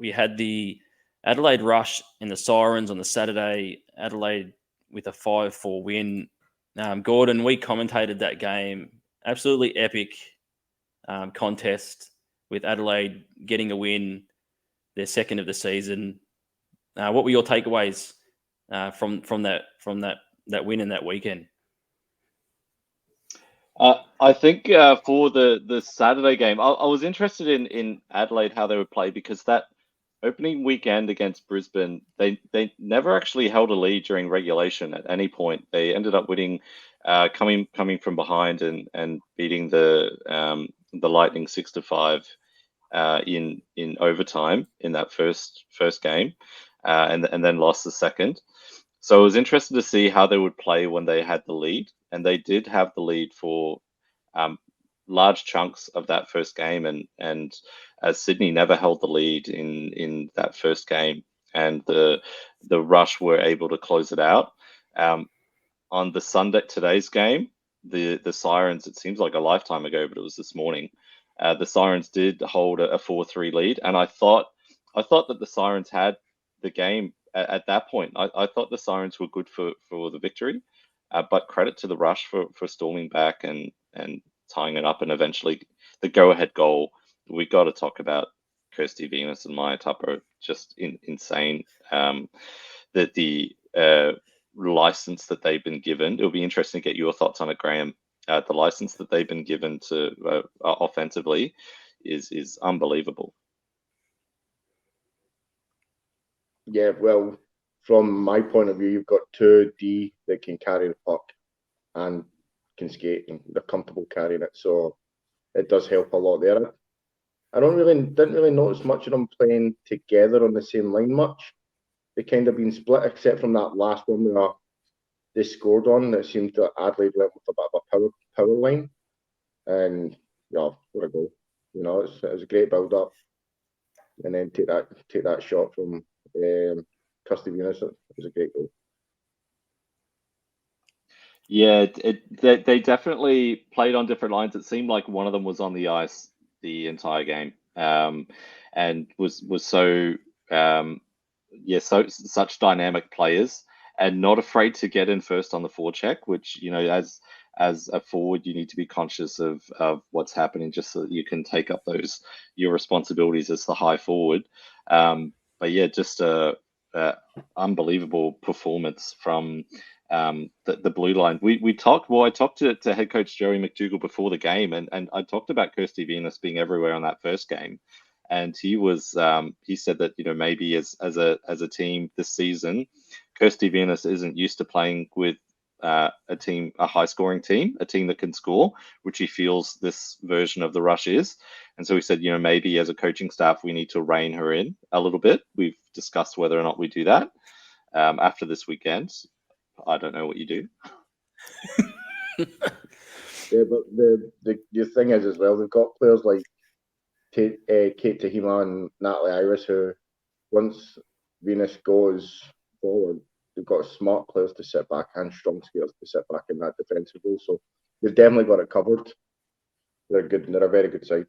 We had the Adelaide Rush and the Sirens on the Saturday. Adelaide with a 5-4 win. Gordon, we commentated that game. Absolutely epic contest with Adelaide getting a win, their second of the season. What were your takeaways from that win and that weekend? I think for the Saturday game, I was interested in Adelaide, how they would play, because that opening weekend against Brisbane, they never actually held a lead during regulation at any point. They ended up winning, coming from behind and beating the Lightning 6-5 in overtime in that first game, and then lost the second. So I was interested to see how they would play when they had the lead, and they did have the lead for large chunks of that first game, and as Sydney never held the lead in that first game, and the Rush were able to close it out. On the Sunday, today's game, the Sirens, it seems like a lifetime ago, but it was this morning. The Sirens did hold a 4-3 lead, and I thought that the Sirens had the game at that point. I thought the Sirens were good for the victory, but credit to the Rush for storming back and tying it up, and eventually the go-ahead goal. We got to talk about Kirsty Venus and Maya Tupper, just insane. That the license that they've been given. It'll be interesting to get your thoughts on it, Graham. The license that they've been given to offensively is unbelievable. Yeah, well, from my point of view, you've got 2D that can carry the puck and can skate, and they're comfortable carrying it, so it does help a lot there. I didn't really notice much of them playing together on the same line much. They kind of been split, except from that last one where they scored on. It seemed that Adelaide went with a bit of a power line, and yeah, what a goal! You know, it was a great build up, and then take that shot from Kirsty Venus. It was a great goal. Yeah, they definitely played on different lines. It seemed like one of them was on the ice the entire game, and was so such dynamic players, and not afraid to get in first on the forecheck, which, you know, as a forward, you need to be conscious of what's happening, just so that you can take up your responsibilities as the high forward. But yeah, just a unbelievable performance from the blue line. I talked to head coach Joey McDougall before the game, and I talked about Kirsty Venus being everywhere on that first game, and he said that, you know, maybe as a team this season, Kirsty Venus isn't used to playing with a high scoring team, a team that can score, which he feels this version of the Rush is. And so he said, you know, maybe as a coaching staff, we need to rein her in a little bit. We've discussed whether or not we do that after this weekend. I don't know what you do. Yeah, but the thing is as well, they've got players like Kate Tahima and Natalie Iris, who once Venus goes forward, they've got smart players to sit back and strong skaters to sit back in that defensive role. So they've definitely got it covered. They're good. They're a very good side.